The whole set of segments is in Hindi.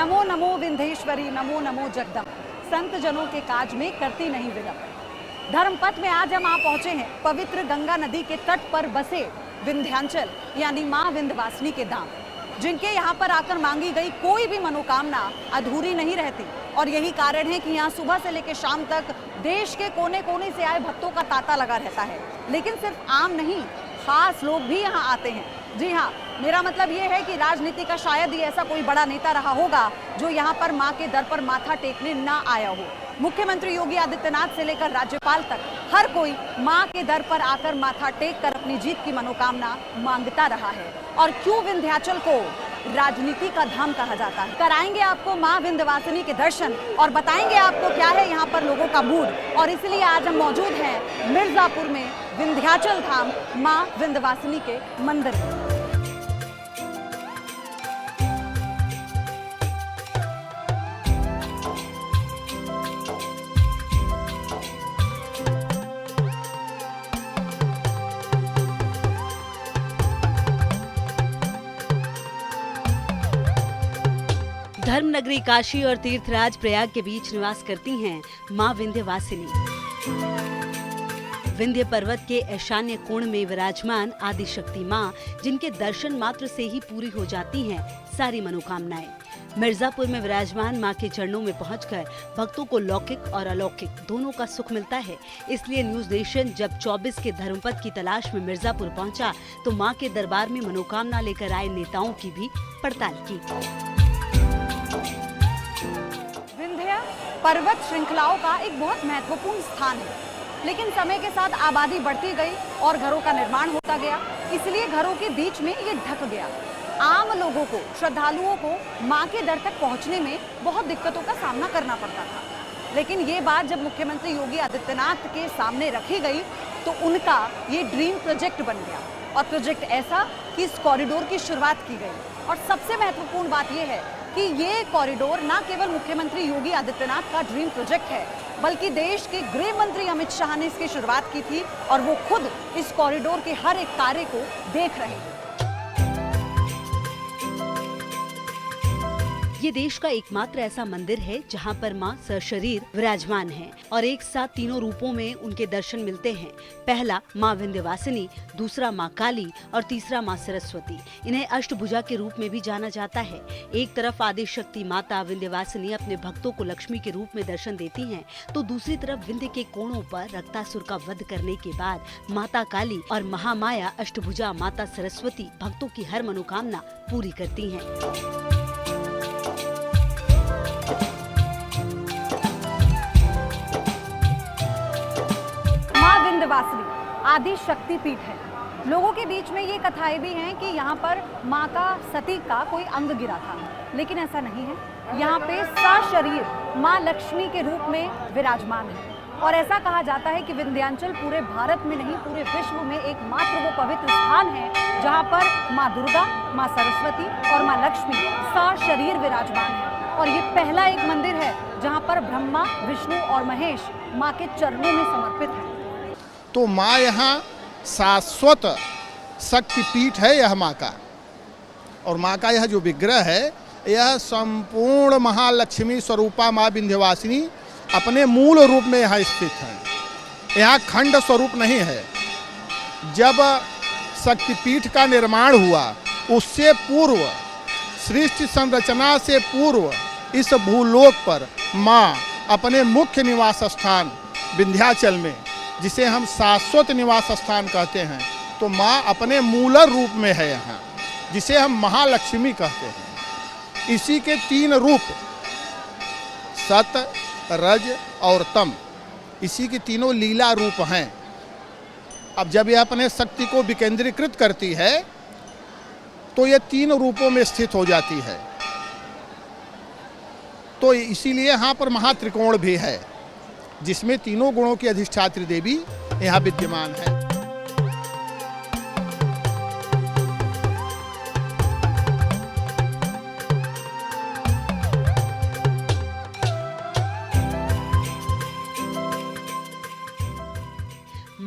नमो नमो विंध्येश्वरी, नमो नमो जगदम, संत जनों के काज में करती नहीं विलंब। धर्मपथ में आज हम पहुंचे हैं पवित्र गंगा नदी के तट पर बसे विंध्याचल यानी मां विंध्यवासिनी के धाम, जिनके यहाँ पर आकर मांगी गई कोई भी मनोकामना अधूरी नहीं रहती। और यही कारण है कि यहाँ सुबह से लेकर शाम तक देश के कोने कोने से आए भक्तों का तांता लगा रहता है। लेकिन सिर्फ आम नहीं, खास लोग भी यहाँ आते हैं। जी हाँ, मेरा मतलब ये है कि राजनीति का शायद ही ऐसा कोई बड़ा नेता रहा होगा जो यहाँ पर माँ के दर पर माथा टेकने ना आया हो। मुख्यमंत्री योगी आदित्यनाथ से लेकर राज्यपाल तक हर कोई माँ के दर पर आकर माथा टेक कर अपनी जीत की मनोकामना मांगता रहा है। और क्यों विंध्याचल को राजनीति का धाम कहा जाता है, कराएंगे आपको माँ विंध्यवासिनी के दर्शन और बताएंगे आपको क्या है यहाँ पर लोगों का मूड। और इसलिए आज हम मौजूद हैं मिर्जापुर में विंध्याचल धाम माँ विंध्यवासिनी के मंदिर में। धर्मनगरी काशी और तीर्थराज प्रयाग के बीच निवास करती हैं मां विंध्यवासिनी। विंध्य पर्वत के ईशान्य कोण में विराजमान आदिशक्ति मां, जिनके दर्शन मात्र से ही पूरी हो जाती हैं सारी मनोकामनाएं। मिर्जापुर में विराजमान मां के चरणों में पहुंचकर भक्तों को लौकिक और अलौकिक दोनों का सुख मिलता है। इसलिए न्यूज नेशन जब 24 के धर्मपथ की तलाश में मिर्जापुर पहुंचा तो मां के दरबार में मनोकामना लेकर आए नेताओं की भी पड़ताल की। विंध्य पर्वत श्रृंखलाओं का एक बहुत महत्वपूर्ण स्थान है, लेकिन समय के साथ आबादी बढ़ती गई और घरों का निर्माण होता गया, इसलिए घरों के बीच में ये ढक गया। आम लोगों को, श्रद्धालुओं को मां के दर तक पहुंचने में बहुत दिक्कतों का सामना करना पड़ता था। लेकिन ये बात जब मुख्यमंत्री योगी आदित्यनाथ के सामने रखी गई तो उनका ये ड्रीम प्रोजेक्ट बन गया। और प्रोजेक्ट ऐसा कि इस कॉरिडोर की शुरुआत की गई। और सबसे महत्वपूर्ण बात यह है कि ये कॉरिडोर न केवल मुख्यमंत्री योगी आदित्यनाथ का ड्रीम प्रोजेक्ट है, बल्कि देश के गृह मंत्री अमित शाह ने इसकी शुरुआत की थी और वो खुद इस कॉरिडोर के हर एक कार्य को देख रहे हैं। ये देश का एकमात्र ऐसा मंदिर है जहाँ पर मां सशरीर विराजमान हैं और एक साथ तीनों रूपों में उनके दर्शन मिलते हैं। पहला मां विंध्यवासिनी, दूसरा मां काली और तीसरा मां सरस्वती। इन्हें अष्टभुजा के रूप में भी जाना जाता है। एक तरफ आदिशक्ति माता विंध्यवासिनी अपने भक्तों को लक्ष्मी के रूप में दर्शन देती हैं, तो दूसरी तरफ विंध्य के कोणों पर रक्तासुर का वध करने के बाद माता काली और महामाया अष्टभुजा माता सरस्वती भक्तों की हर मनोकामना पूरी करती हैं। विंध्यवासिनी आदि शक्ति पीठ है। लोगों के बीच में ये कथाएं भी हैं कि यहाँ पर माँ का सती का कोई अंग गिरा था, लेकिन ऐसा नहीं है। यहाँ पे सशरीर माँ लक्ष्मी के रूप में विराजमान है। और ऐसा कहा जाता है कि विंध्याचल पूरे भारत में नहीं, पूरे विश्व में एकमात्र वो पवित्र स्थान है जहाँ पर माँ दुर्गा, माँ सरस्वती और माँ लक्ष्मी सशरीर विराजमान है। और ये पहला एक मंदिर है जहाँ पर ब्रह्मा, विष्णु और महेश माँ के चरणों में समर्पित है। तो माँ यहाँ शाश्वत शक्तिपीठ है यह माँ का। और माँ का यह जो विग्रह है यह संपूर्ण महालक्ष्मी स्वरूपा माँ विंध्यवासिनी अपने मूल रूप में यहाँ स्थित है। यहाँ खंड स्वरूप नहीं है। जब शक्तिपीठ का निर्माण हुआ उससे पूर्व, सृष्टि संरचना से पूर्व इस भूलोक पर माँ अपने मुख्य निवास स्थान विंध्याचल में, जिसे हम शाश्वत निवास स्थान कहते हैं, तो माँ अपने मूल रूप में है यहाँ, जिसे हम महालक्ष्मी कहते हैं। इसी के तीन रूप सत, रज और तम, इसी के तीनों लीला रूप हैं। अब जब यह अपने शक्ति को विकेंद्रीकृत करती है तो ये तीन रूपों में स्थित हो जाती है। तो इसीलिए यहाँ पर महात्रिकोण भी है, जिसमें तीनों गुणों की अधिष्ठात्री देवी यहाँ विद्यमान है।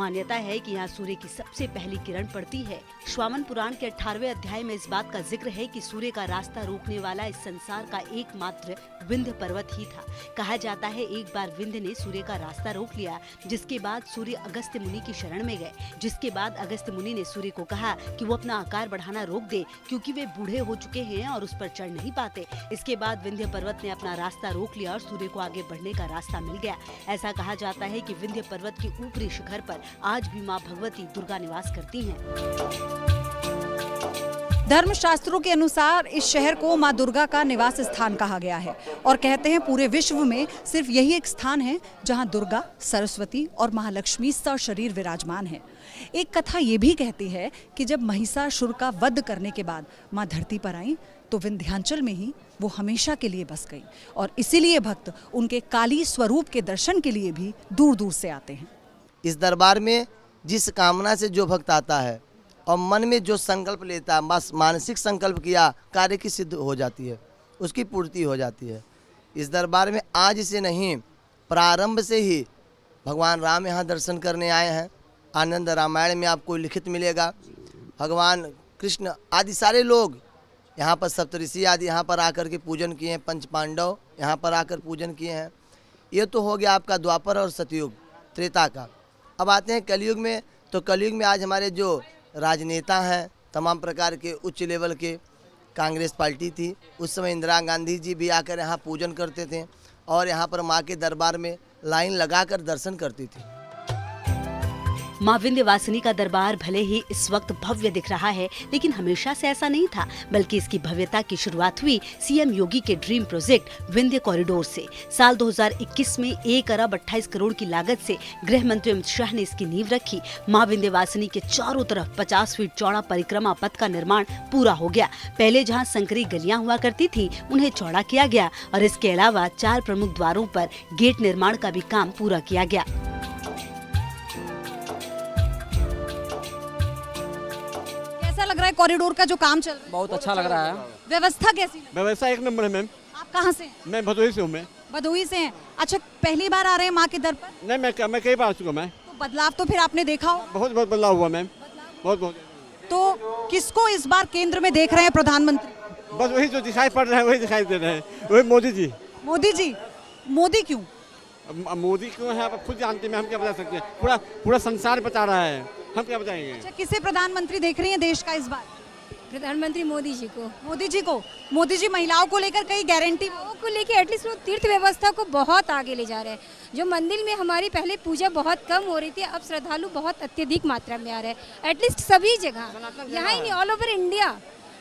मान्यता है कि यहाँ सूर्य की सबसे पहली किरण पड़ती है। श्वामन पुराण के 18वें अध्याय में इस बात का जिक्र है कि सूर्य का रास्ता रोकने वाला इस संसार का एकमात्र विंध्य पर्वत ही था। कहा जाता है एक बार विंध्य ने सूर्य का रास्ता रोक लिया, जिसके बाद सूर्य अगस्त्य मुनि की शरण में गए। जिसके बाद अगस्त्य मुनि ने सूर्य को कहा कि वो अपना आकार बढ़ाना रोक दे, क्योंकि वे बूढ़े हो चुके हैं और उस पर चढ़ नहीं पाते। इसके बाद विंध्य पर्वत ने अपना रास्ता रोक लिया और सूर्य को आगे बढ़ने का रास्ता मिल गया। ऐसा कहा जाता है कि विंध्य पर्वत के ऊपरी शिखर पर आज भी मां भगवती दुर्गा निवास करती हैं। धर्मशास्त्रों के अनुसार इस शहर को मां दुर्गा का निवास स्थान कहा गया है और कहते हैं पूरे विश्व में सिर्फ यही एक स्थान है जहां दुर्गा, सरस्वती और महालक्ष्मी सशरीर विराजमान है। एक कथा ये भी कहती है कि जब महिषासुर का वध करने के बाद मां धरती पर आई तो विंध्याचल में ही वो हमेशा के लिए बस गई और इसीलिए भक्त उनके काली स्वरूप के दर्शन के लिए भी दूर दूर से आते हैं। इस दरबार में जिस कामना से जो भक्त आता है और मन में जो संकल्प लेता है, बस मानसिक संकल्प किया, कार्य की सिद्ध हो जाती है, उसकी पूर्ति हो जाती है। इस दरबार में आज से नहीं, प्रारंभ से ही भगवान राम यहाँ दर्शन करने आए हैं। आनंद रामायण में आपको लिखित मिलेगा। भगवान कृष्ण आदि सारे लोग यहाँ पर, सप्तऋषि आदि यहाँ पर आकर के पूजन किए हैं। पंच पांडव यहाँ पर आकर पूजन किए हैं। ये तो हो गया आपका द्वापर और सतयुग, त्रेता का। अब आते हैं कलयुग में। तो कलयुग में आज हमारे जो राजनेता हैं, तमाम प्रकार के उच्च लेवल के, कांग्रेस पार्टी थी उस समय, इंदिरा गांधी जी भी आकर यहाँ पूजन करते थे और यहाँ पर माँ के दरबार में लाइन लगाकर दर्शन करती थी। मां विंध्यवासिनी का दरबार भले ही इस वक्त भव्य दिख रहा है, लेकिन हमेशा से ऐसा नहीं था, बल्कि इसकी भव्यता की शुरुआत हुई सीएम योगी के ड्रीम प्रोजेक्ट विंध्य कॉरिडोर से। साल 2021 में 1 अरब 28 करोड़ की लागत से गृह मंत्री अमित शाह ने इसकी नींव रखी। मां विंध्यवासिनी के चारों तरफ 50 फीट चौड़ा परिक्रमा पथ का निर्माण पूरा हो गया। पहले जहाँ संकरी गलियां हुआ करती थी, उन्हें चौड़ा किया गया और इसके अलावा 4 प्रमुख द्वारों पर गेट निर्माण का भी काम पूरा किया गया। कैसा लग रहा है कॉरिडोर का जो काम चल रहा है? बहुत अच्छा लग रहा है। व्यवस्था कैसी लग? व्यवस्था एक नंबर है मैम। आप कहाँ से हैं? मैं भदोही से हूँ। मैं भदोही से हैं। अच्छा, पहली बार आ रहे हैं माँ के दर पर? नहीं, मैं कई बार आ चुका। मैं तो बदलाव तो फिर आपने देखा हो? बहुत बदलाव हुआ मैम, बहुत। तो किसको इस बार केंद्र में देख रहे हैं प्रधानमंत्री? बस वही जो दिखाई पड़ रहा है वही दिखाई दे रहे हैं, वही मोदी जी। मोदी जी? मोदी क्यों? मोदी क्यों है आप खुद जानते हैं, हम क्या बता सकते हैं। पूरा संसार बता रहा है, हम क्या बताएंगे। अच्छा, किसे प्रधानमंत्री देख रही हैं देश का इस बार? प्रधानमंत्री मोदी जी को। मोदी जी को। मोदी जी महिलाओं को लेकर कई गारंटी को लेके एटलीस्ट वो तीर्थ व्यवस्था को बहुत आगे ले जा रहे हैं। जो मंदिर में हमारी पहले पूजा बहुत कम हो रही थी, अब श्रद्धालु बहुत अत्यधिक मात्रा में आ रहे हैं। एटलीस्ट सभी जगह, यहाँ ही नहीं, ऑल ओवर इंडिया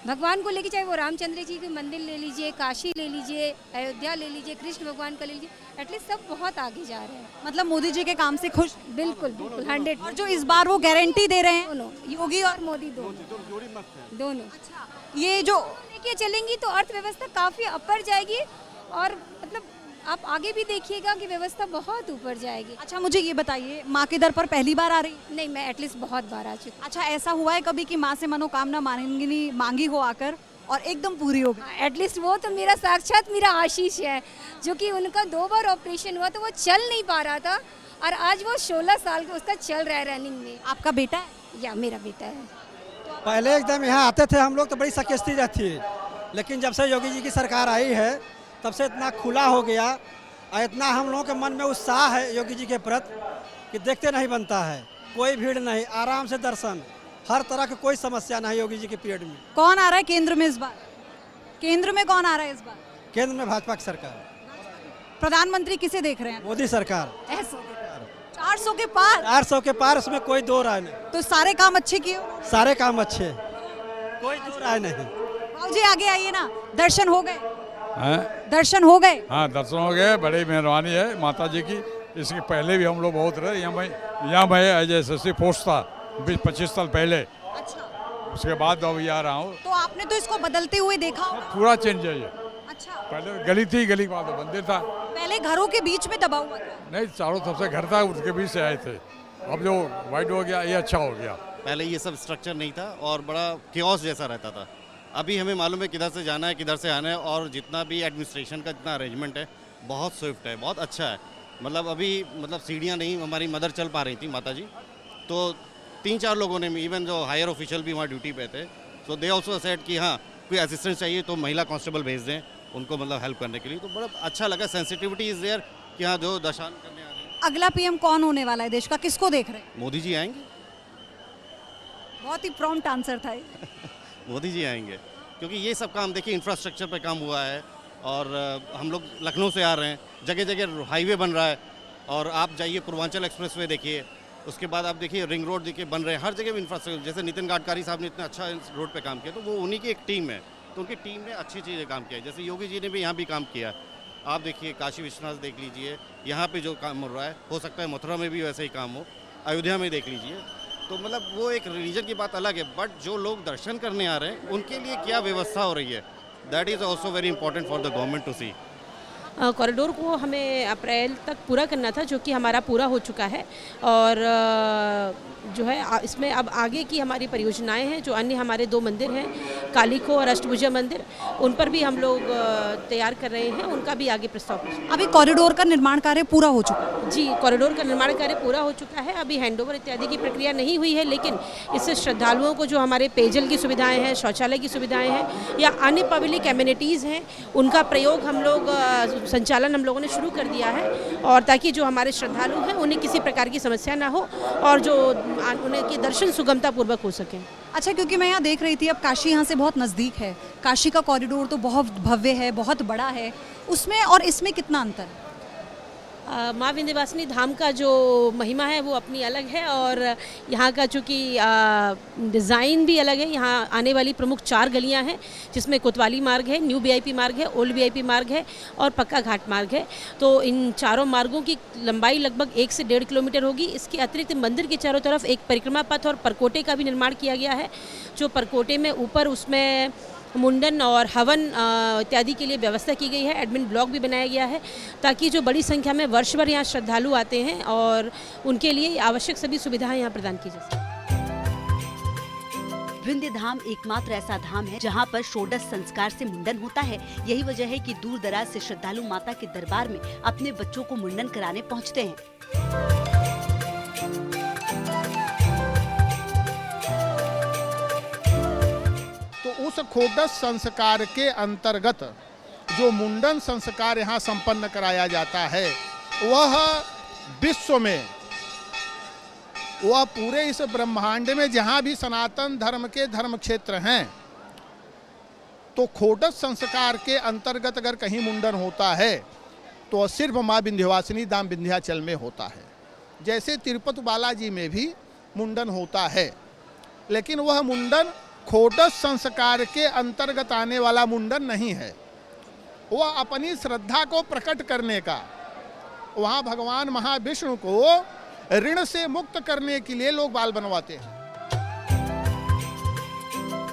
भगवान को लेके, चाहे वो रामचंद्र जी के मंदिर ले लीजिए, काशी ले लीजिए, अयोध्या ले लीजिए, कृष्ण भगवान का ले लीजिए, एटलीस्ट सब बहुत आगे जा रहे हैं। मतलब मोदी जी के काम से खुश? बिल्कुल 100। और जो इस बार वो गारंटी दे रहे हैं दोनों, योगी और मोदी दोनों अच्छा, ये जो देखिए चलेंगी तो अर्थव्यवस्था काफी ऊपर जाएगी और मतलब आप आगे भी देखिएगा कि व्यवस्था बहुत ऊपर जाएगी। अच्छा, मुझे ये बताइए, माँ के दर पर पहली बार आ रही? नहीं, मैं एटलीस्ट बहुत बार आ चुकी। अच्छा, ऐसा हुआ है कभी कि माँ से मनोकामना मांगी हो आकर और एकदम पूरी हो गई? एटलीस्ट वो तो मेरा साक्षात मेरा आशीष है, जो कि उनका 2 बार ऑपरेशन हुआ तो वो चल नहीं पा रहा था और आज वो 16 साल का उसका चल रहा है रनिंग में। आपका बेटा है? या मेरा बेटा है। पहले एकदम यहाँ आते थे हम लोग तो बड़ी सकेस्ती रहती है, लेकिन जब से योगी जी की सरकार आई है तब से इतना खुला हो गया और इतना हम लोगों के मन में उत्साह है योगी जी के प्रति कि देखते नहीं बनता है। कोई भीड़ नहीं, आराम से दर्शन, हर तरह की कोई समस्या नहीं योगी जी के पीरियड में। कौन आ रहा है केंद्र में इस बार? केंद्र में कौन आ रहा है इस बार? केंद्र में भाजपा की सरकार। प्रधानमंत्री किसे देख रहे हैं? मोदी सरकार। 400 के पार? 400 के पार, उसमें कोई दो राय नहीं। तो सारे काम अच्छे किए? सारे काम अच्छे, कोई दो राय नहीं। जी आगे आइए ना, दर्शन हो गए? दर्शन हो गए? हाँ, दर्शन हो गए। बड़ी मेहरबानी है माता जी की। इसके पहले भी हम लोग बहुत रहे यहाँ मैं एज एसएससी पोस्ट था 20-25 साल पहले। अच्छा, उसके बाद अभी आ रहा हूँ। तो आपने तो इसको बदलते हुए देखा होगा? पूरा चेंज है ये। अच्छा, पहले गली थी, गली के बाद मंदिर था। पहले घरों के बीच में दबा हुआ था? नहीं, चारों तरफ से घर था, उसके बीच से आए थे। अब जो वाइड हो गया, ये अच्छा हो गया। पहले ये सब स्ट्रक्चर नहीं था और बड़ा कियोस जैसा रहता था। अभी हमें मालूम है किधर से जाना है, किधर से आना है, और जितना भी एडमिनिस्ट्रेशन का जितना अरेंजमेंट है बहुत स्विफ्ट है, बहुत अच्छा है। मतलब अभी सीढ़ियाँ नहीं, हमारी मदर चल पा रही थी माता जी, तो 3-4 लोगों ने, इवन जो हायर ऑफिशियल भी वहाँ ड्यूटी पे थे, सो दे ऑल्सो सेड कि हाँ कोई असिस्टेंस चाहिए तो महिला कांस्टेबल भेज दें उनको, मतलब हेल्प करने के लिए। तो बड़ा अच्छा लगा, सेंसिटिविटी इज़ देयर कि हाँ जो दशान करने आ रहे हैं। अगला पीएम कौन होने वाला है देश का, किसको देख रहे हैं? मोदी जी आएंगे। बहुत ही प्रॉम्प्ट आंसर था ये। मोदी जी आएंगे, क्योंकि ये सब काम देखिए इंफ्रास्ट्रक्चर पे काम हुआ है, और हम लोग लखनऊ से आ रहे हैं, जगह जगह हाईवे बन रहा है, और आप जाइए पूर्वांचल एक्सप्रेसवे देखिए, उसके बाद आप देखिए रिंग रोड देखिए बन रहे हैं, हर जगह इंफ्रास्ट्रक्चर। जैसे नितिन गडकरी साहब ने इतना अच्छा इस रोड पे काम किया, तो वो उन्हीं की एक टीम है, तो उनकी टीम ने अच्छी चीज़ें काम किया है। जैसे योगी जी ने भी यहाँ भी काम किया, आप देखिए काशी विश्वनाथ देख लीजिए, यहाँ पे जो काम हो रहा है, हो सकता है मथुरा में भी वैसे ही काम हो, अयोध्या में देख लीजिए। तो मतलब वो एक रिलीजन की बात अलग है, बट जो लोग दर्शन करने आ रहे हैं उनके लिए क्या व्यवस्था हो रही है, that is also very important for the government to see. Corridor को हमें अप्रैल तक पूरा करना था, जो कि हमारा पूरा हो चुका है, और जो है इसमें अब आगे की हमारी परियोजनाएं हैं, जो अन्य हमारे 2 मंदिर हैं, कालिको और अष्टभुजा मंदिर, उन पर भी हम लोग तैयार कर रहे हैं, उनका भी आगे प्रस्ताव पेश। अभी कॉरिडोर का निर्माण कार्य पूरा हो चुका है? जी, कॉरिडोर का निर्माण कार्य पूरा हो चुका है, अभी हैंडओवर इत्यादि की प्रक्रिया नहीं हुई है, लेकिन इससे श्रद्धालुओं को जो हमारे पेयजल की सुविधाएँ हैं, शौचालय की सुविधाएँ हैं, या अन्य पब्लिक एमिनिटीज़ हैं, उनका प्रयोग हम लोग संचालन हम लोगों ने शुरू कर दिया है, और ताकि जो हमारे श्रद्धालु हैं उन्हें किसी प्रकार की समस्या ना हो, और जो उनके दर्शन सुगमता पूर्वक हो सकें। अच्छा, क्योंकि मैं यहाँ देख रही थी, अब काशी यहाँ से बहुत नज़दीक है, काशी का कॉरिडोर तो बहुत भव्य है, बहुत बड़ा है, उसमें और इसमें कितना अंतर है? माँ विंध्यवासिनी धाम का जो महिमा है वो अपनी अलग है, और यहाँ का चूँकि डिज़ाइन भी अलग है। यहाँ आने वाली प्रमुख 4 गलियाँ हैं, जिसमें कोतवाली मार्ग है, न्यू वीआईपी मार्ग है, ओल्ड वीआईपी मार्ग है और पक्का घाट मार्ग है। तो इन चारों मार्गों की लंबाई लगभग 1 से 1.5 किलोमीटर होगी। इसके अतिरिक्त मंदिर के चारों तरफ एक परिक्रमा पथ और परकोटे का भी निर्माण किया गया है, जो परकोटे में ऊपर उसमें मुंडन और हवन इत्यादि के लिए व्यवस्था की गई है। एडमिन ब्लॉक भी बनाया गया है, ताकि जो बड़ी संख्या में वर्ष भर यहाँ श्रद्धालु आते हैं और उनके लिए आवश्यक सभी सुविधाएं यहाँ प्रदान की जा सकें। विंध्य धाम एकमात्र ऐसा धाम है जहाँ पर षोडश संस्कार से मुंडन होता है। यही वजह है कि दूर दराज से श्रद्धालु माता के दरबार में अपने बच्चों को मुंडन कराने पहुँचते हैं। तो उस षोडश संस्कार के अंतर्गत जो मुंडन संस्कार यहाँ संपन्न कराया जाता है, वह विश्व में, वह पूरे इस ब्रह्मांड में जहाँ भी सनातन धर्म के धर्म क्षेत्र हैं, तो षोडश संस्कार के अंतर्गत अगर कहीं मुंडन होता है तो सिर्फ माँ विंध्यवासिनी धाम विंध्याचल में होता है। जैसे तिरुपति बालाजी में भी मुंडन होता है, लेकिन वह मुंडन षोडश संस्कार के अंतर्गत आने वाला मुंडन नहीं है। वह अपनी श्रद्धा को प्रकट करने का, वहाँ भगवान महाविष्णु को ऋण से मुक्त करने के लिए लोग बाल बनवाते हैं।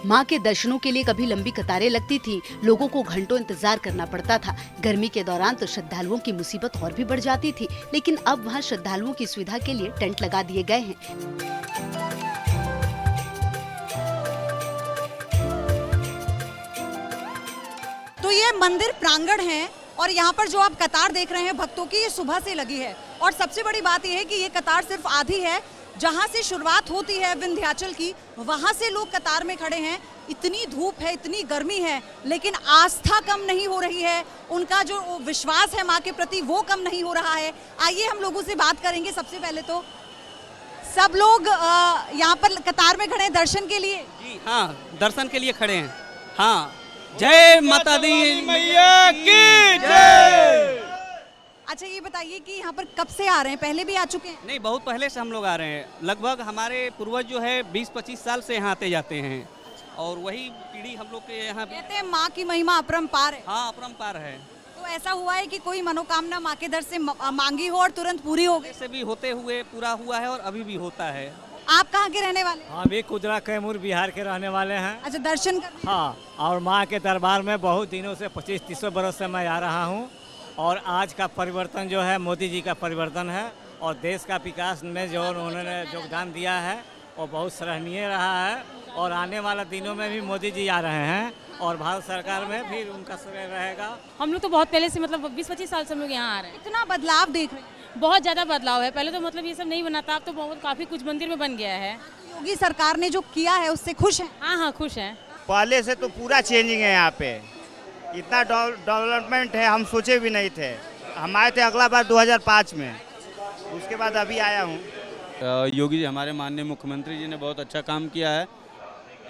माँ के दर्शनों के लिए कभी लंबी कतारें लगती थी, लोगों को घंटों इंतजार करना पड़ता था। गर्मी के दौरान तो श्रद्धालुओं की मुसीबत और भी बढ़ जाती थी, लेकिन अब वहाँ श्रद्धालुओं की सुविधा के लिए टेंट लगा दिए गए हैं। तो ये मंदिर प्रांगण है, और यहाँ पर जो आप कतार देख रहे हैं भक्तों की, ये सुबह से लगी है। और सबसे बड़ी बात यह है कि ये कतार सिर्फ आधी है, जहाँ से शुरुआत होती है विंध्याचल की, वहाँ से लोग कतार में खड़े हैं। इतनी धूप है, इतनी गर्मी है, लेकिन आस्था कम नहीं हो रही है, उनका जो विश्वास है माँ के प्रति वो कम नहीं हो रहा है। आइए हम लोगों से बात करेंगे। सबसे पहले तो सब लोग यहाँ पर कतार में खड़े हैं दर्शन के लिए। जी हाँ, दर्शन के लिए खड़े हैं। हाँ, जय माता दी मैया की जय। अच्छा, ये बताइए कि यहाँ पर कब से आ रहे हैं? पहले भी आ चुके हैं? नहीं, बहुत पहले से हम लोग आ रहे हैं। लगभग हमारे पूर्वज जो है 20-25 साल से यहाँ आते जाते हैं, और वही पीढ़ी हम लोग के यहाँ। कहते हैं माँ की महिमा अपरंपार है। हाँ, अपरंपार है। तो ऐसा हुआ है कि कोई मनोकामना माँ के दर से मांगी हो और तुरंत पूरी हो गई? ऐसे भी होते हुए पूरा हुआ है, और अभी भी होता है। आप कहाँ के रहने वाले? हम भी कुदरा कैमूर बिहार के रहने वाले हैं। अच्छा, दर्शन कर? हाँ, और माँ के दरबार में बहुत दिनों से 25-30 बरस से मैं आ रहा हूँ, और आज का परिवर्तन जो है मोदी जी का परिवर्तन है, और देश का विकास में जो उन्होंने योगदान दिया है वो बहुत सराहनीय रहा है। और आने वाला दिनों में भी मोदी जी आ रहे हैं, और भारत सरकार में फिर उनका श्रेय रहेगा। हम लोग तो बहुत पहले से, मतलब 20-25 साल से हम लोग यहाँ आ रहे हैं। इतना बदलाव देख रहे हैं? बहुत ज़्यादा बदलाव है। पहले तो मतलब ये सब नहीं बना था, अब तो बहुत काफ़ी कुछ मंदिर में बन गया है। योगी सरकार ने जो किया है उससे खुश हैं? हाँ हाँ, खुश हैं। पहले से तो पूरा चेंजिंग है यहाँ पे, इतना डेवलपमेंट है हम सोचे भी नहीं थे। हम आए थे अगला बार 2005 में, उसके बाद अभी आया हूँ। योगी जी हमारे माननीय मुख्यमंत्री जी ने बहुत अच्छा काम किया है।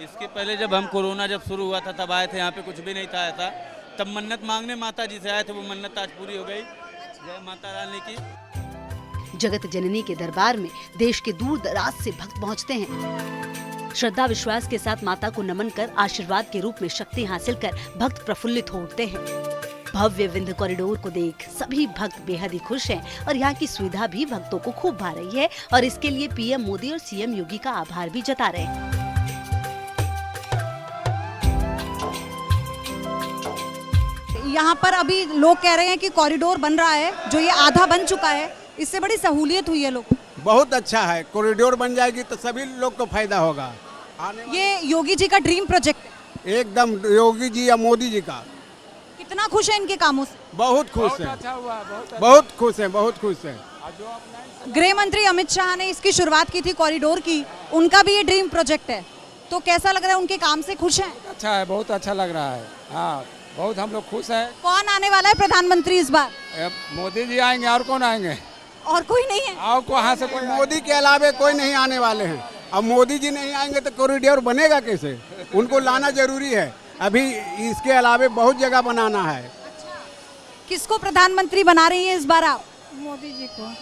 इसके पहले जब हम कोरोना जब शुरू हुआ था तब आए थे, यहाँ पे कुछ भी नहीं था ऐसा, तब मन्नत मांगने माता जी से आए थे, वो मन्नत आज पूरी हो गई। जय माता रानी की। जगत जननी के दरबार में देश के दूर दराज से भक्त पहुंचते हैं। श्रद्धा विश्वास के साथ माता को नमन कर आशीर्वाद के रूप में शक्ति हासिल कर भक्त प्रफुल्लित हो उठते हैं। भव्य विंध्य कॉरिडोर को देख सभी भक्त बेहद ही खुश हैं और यहाँ की सुविधा भी भक्तों को खूब भा रही है और इसके लिए पीएम मोदी और सीएम योगी का आभार भी जता रहे हैं। यहाँ पर अभी लोग कह रहे हैं कि कॉरिडोर बन रहा है, जो ये आधा बन चुका है, इससे बड़ी सहूलियत हुई है लोगों को। बहुत अच्छा है, कॉरिडोर बन जाएगी तो सभी लोग को फायदा होगा। ये योगी जी का ड्रीम प्रोजेक्ट है? एकदम योगी जी या मोदी जी का। कितना खुश है इनके कामों से? बहुत खुश है, बहुत खुश है, बहुत खुश है। गृह मंत्री अमित शाह ने इसकी शुरुआत की थी कॉरिडोर की, उनका भी ये ड्रीम प्रोजेक्ट है, तो कैसा लग रहा है? उनके काम से खुश हैं? अच्छा है, बहुत अच्छा लग रहा है। हाँ, बहुत हम लोग खुश हैं। कौन आने वाला है प्रधानमंत्री इस बार? मोदी जी आएंगे, और कौन आएंगे? और कोई नहीं है? और कहाँ से कोई? मोदी के अलावा कोई नहीं आने वाले हैं। अब मोदी जी नहीं आएंगे तो कॉरिडोर बनेगा कैसे? उनको लाना जरूरी है। अभी इसके अलावा बहुत जगह बनाना है। किसको प्रधानमंत्री बना रही है इस बार आप? मोदी जी को।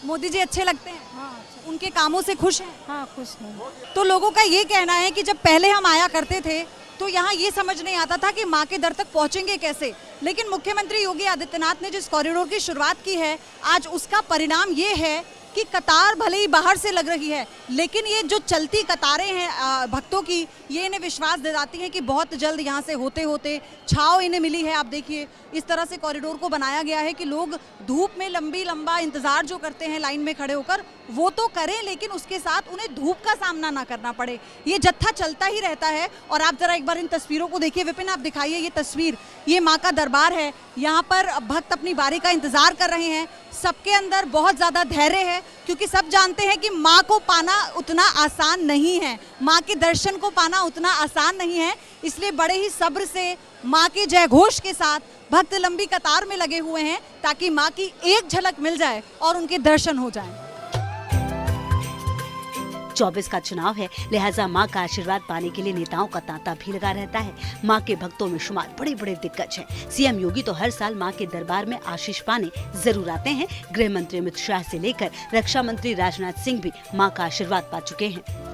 मोदी जी अच्छे लगते हैं? हाँ, उनके कामों से खुश हैं? हाँ खुश हैं। तो लोगों का ये कहना है कि जब पहले हम आया करते थे तो यहाँ ये समझ नहीं आता था कि माँ के दर तक पहुँचेंगे कैसे, लेकिन मुख्यमंत्री योगी आदित्यनाथ ने जिस कॉरिडोर की शुरुआत की है, आज उसका परिणाम ये है कि कतार भले ही बाहर से लग रही है, लेकिन ये जो चलती कतारें हैं भक्तों की, ये इन्हें विश्वास दिलाती हैं कि बहुत जल्द यहाँ से होते होते छाव इन्हें मिली है। आप देखिए इस तरह से कॉरिडोर को बनाया गया है कि लोग धूप में लंबा इंतजार जो करते हैं लाइन में खड़े होकर, वो तो करें, लेकिन उसके साथ उन्हें धूप का सामना ना करना पड़े। ये जत्था चलता ही रहता है। और आप जरा एक बार इन तस्वीरों को देखिए। विपिन, आप दिखाइए ये तस्वीर, ये माँ का दरबार है। यहाँ पर भक्त अपनी बारी का इंतजार कर रहे हैं। सबके अंदर बहुत ज़्यादा धैर्य है, क्योंकि सब जानते हैं कि माँ को पाना उतना आसान नहीं है, माँ के दर्शन को पाना उतना आसान नहीं है। इसलिए बड़े ही सब्र से माँ के जय घोष के साथ भक्त लंबी कतार में लगे हुए हैं, ताकि माँ की एक झलक मिल जाए और उनके दर्शन हो जाएं। 24 का चुनाव है, लिहाजा मां का आशीर्वाद पाने के लिए नेताओं का तांता भी लगा रहता है। मां के भक्तों में शुमार बड़े बड़े दिग्गज हैं। सीएम योगी तो हर साल मां के दरबार में आशीष पाने जरूर आते हैं। गृह मंत्री अमित शाह से लेकर रक्षा मंत्री राजनाथ सिंह भी मां का आशीर्वाद पा चुके हैं।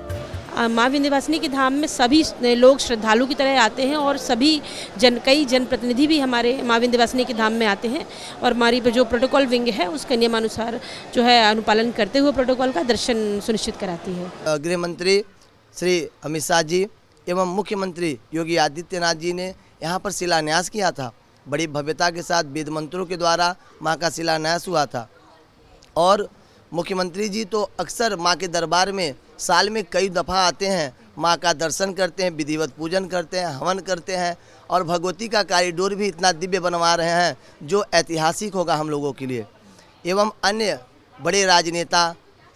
माँ विंध्यवासिनी के धाम में सभी लोग श्रद्धालु की तरह आते हैं और सभी कई जनप्रतिनिधि भी हमारे माँ विंध्यवासिनी के धाम में आते हैं और हमारी जो प्रोटोकॉल विंग है उसके नियमानुसार जो है अनुपालन करते हुए प्रोटोकॉल का दर्शन सुनिश्चित कराती है। गृह मंत्री श्री अमित शाह जी एवं मुख्यमंत्री योगी आदित्यनाथ जी ने यहाँ पर शिलान्यास किया था। बड़ी भव्यता के साथ वेद मंत्रों के द्वारा माँ का शिलान्यास हुआ था। और मुख्यमंत्री जी तो अक्सर माँ के दरबार में साल में कई दफ़ा आते हैं, माँ का दर्शन करते हैं, विधिवत पूजन करते हैं, हवन करते हैं और भगवती का कॉरिडोर भी इतना दिव्य बनवा रहे हैं जो ऐतिहासिक होगा हम लोगों के लिए। एवं अन्य बड़े राजनेता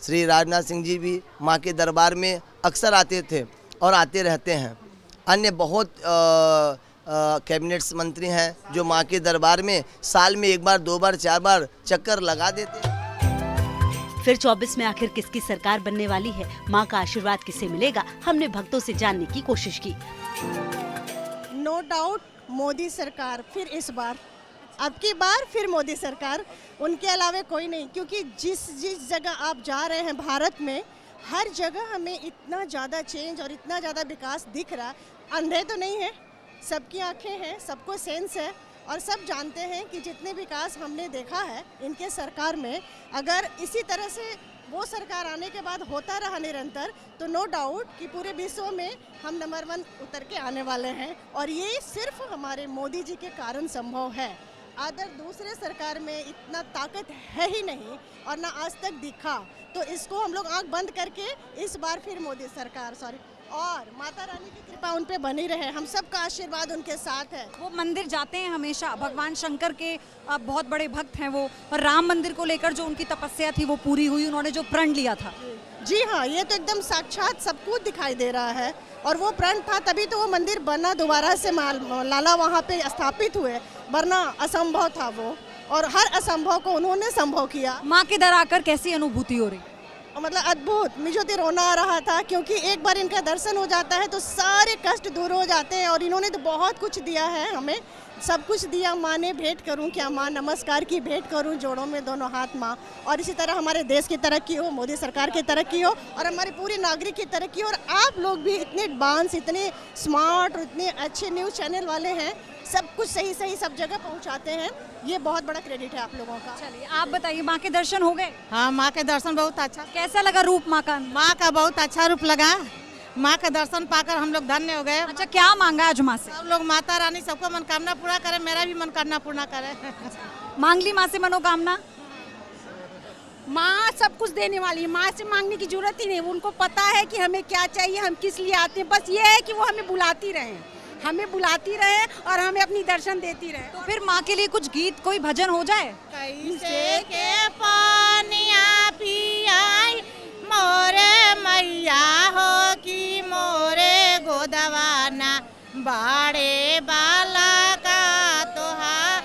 श्री राजनाथ सिंह जी भी माँ के दरबार में अक्सर आते थे और आते रहते हैं। अन्य बहुत कैबिनेट्स मंत्री हैं जो माँ के दरबार में साल में एक बार, दो बार, चार बार चक्कर लगा देते हैं। फिर 24 में आखिर किसकी सरकार बनने वाली है, मां का आशीर्वाद किसे मिलेगा, हमने भक्तों से जानने की कोशिश की। नो डाउट मोदी सरकार फिर इस बार, अब की बार फिर मोदी सरकार, उनके अलावा कोई नहीं। क्योंकि जिस जगह आप जा रहे हैं भारत में, हर जगह हमें इतना ज़्यादा चेंज और इतना ज़्यादा विकास दिख रहा। अंधे तो नहीं है, सबकी आंखें हैं, सबको सेंस है और सब जानते हैं कि जितने विकास हमने देखा है इनके सरकार में, अगर इसी तरह से वो सरकार आने के बाद होता रहा निरंतर, तो नो डाउट कि पूरे विश्व में हम नंबर 1 उतर के आने वाले हैं। और ये सिर्फ हमारे मोदी जी के कारण संभव है। अदर दूसरे सरकार में इतना ताकत है ही नहीं और ना आज तक दिखा। तो इसको हम लोग आंख बंद करके इस बार फिर मोदी सरकार और माता रानी की कृपा उन पे बनी रहे, हम सबका आशीर्वाद उनके साथ है। वो मंदिर जाते हैं हमेशा, भगवान शंकर के बहुत बड़े भक्त हैं वो, और राम मंदिर को लेकर जो उनकी तपस्या थी वो पूरी हुई, उन्होंने जो प्रण लिया था। जी हाँ, ये तो एकदम साक्षात सब कुछ दिखाई दे रहा है, और वो प्रण था तभी तो वो मंदिर बना, दोबारा से लाला वहाँ पे स्थापित हुए, वरना असंभव था वो, और हर असंभव को उन्होंने संभव किया। माँ के दर आकर कैसी अनुभूति हो रही? मतलब अद्भुत, मुझे तो रोना आ रहा था, क्योंकि एक बार इनका दर्शन हो जाता है तो सारे कष्ट दूर हो जाते हैं, और इन्होंने तो बहुत कुछ दिया है हमें, सब कुछ दिया। माँ ने भेंट करूं क्या माँ, नमस्कार की भेंट करूं, जोड़ों में दोनों हाथ माँ। और इसी तरह हमारे देश की तरक्की हो, मोदी सरकार की तरक्की हो, और हमारी पूरी नागरिक की तरक्की हो, और आप लोग भी इतने एडवांस, इतने स्मार्ट और इतने अच्छे न्यूज़ चैनल वाले हैं, सब कुछ सही सही सब जगह पहुंचाते हैं, ये बहुत बड़ा क्रेडिट है आप लोगों का। चलिए आप बताइए, माँ के दर्शन हो गए? हाँ, माँ के दर्शन बहुत अच्छा। कैसा लगा रूप माँ का? माँ का बहुत अच्छा रूप लगा, माँ का दर्शन पाकर हम लोग धन्य हो गए। अच्छा, क्या मांगा आज माँ से? सब लोग माता रानी सबको मनोकामना पूरा करे, मेरा भी मनोकामना पूरा करे। मांग ली माँ से मनोकामना? माँ सब कुछ देने वाली है, माँ से मांगने की जरूरत ही नहीं, उनको पता है कि हमें क्या चाहिए, हम किस लिए आते हैं, बस ये है कि वो हमें बुलाती रहे, हमें बुलाती रहे और हमें अपनी दर्शन देती रहे। तो फिर माँ के लिए कुछ गीत, कोई भजन हो जाए? कैसे के पानिया पियाई मोरे मैया हो कि मोरे गोदवाना, बाड़े बाला का तोहार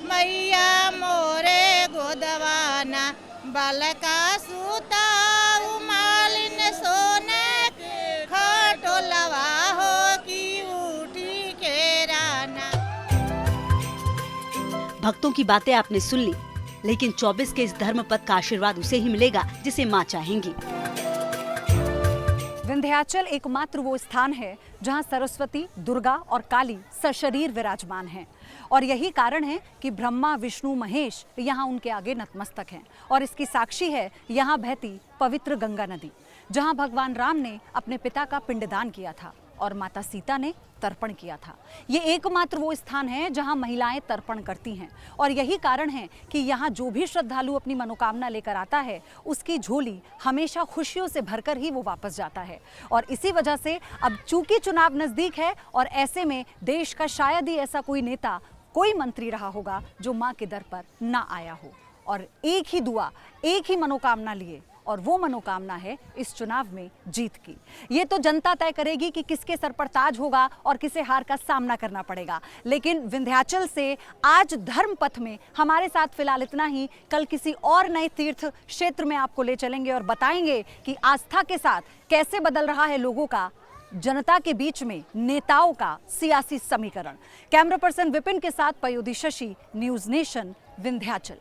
मैया मोरे गोदवाना, बालका सूता मालिन सोने खटोलवा हो कि उठी के राना। भक्तों की बातें आपने सुन ली, लेकिन 24 के इस धर्म पथ का आशीर्वाद उसे ही मिलेगा जिसे माँ चाहेंगी। विंध्याचल एकमात्र वो स्थान है जहां सरस्वती, दुर्गा और काली सशरीर विराजमान हैं, और यही कारण है कि ब्रह्मा, विष्णु, महेश यहाँ उनके आगे नतमस्तक हैं। और इसकी साक्षी है यहाँ बहती पवित्र गंगा नदी, जहाँ भगवान राम ने अपने पिता का पिंडदान किया था और माता सीता ने तर्पण किया था। ये एकमात्र वो स्थान है जहां महिलाएं तर्पण करती हैं, और यही कारण है कि यहाँ जो भी श्रद्धालु अपनी मनोकामना लेकर आता है, उसकी झोली हमेशा खुशियों से भरकर ही वो वापस जाता है। और इसी वजह से अब चूंकि चुनाव नजदीक है, और ऐसे में देश का शायद ही ऐसा कोई नेता, कोई मंत्री रहा होगा जो माँ के दर पर ना आया हो, और एक ही दुआ, एक ही मनोकामना लिए, और वो मनोकामना है इस चुनाव में जीत की। ये तो जनता तय करेगी कि किसके सर पर ताज होगा और किसे हार का सामना करना पड़ेगा। लेकिन विंध्याचल से आज धर्म पथ में हमारे साथ फिलहाल इतना ही। कल किसी और नए तीर्थ क्षेत्र में आपको ले चलेंगे और बताएंगे कि आस्था के साथ कैसे बदल रहा है लोगों का, जनता के बीच में नेताओं का सियासी समीकरण। कैमरा पर्सन विपिन के साथ पयोधी शशि, न्यूज़ नेशन, विंध्याचल।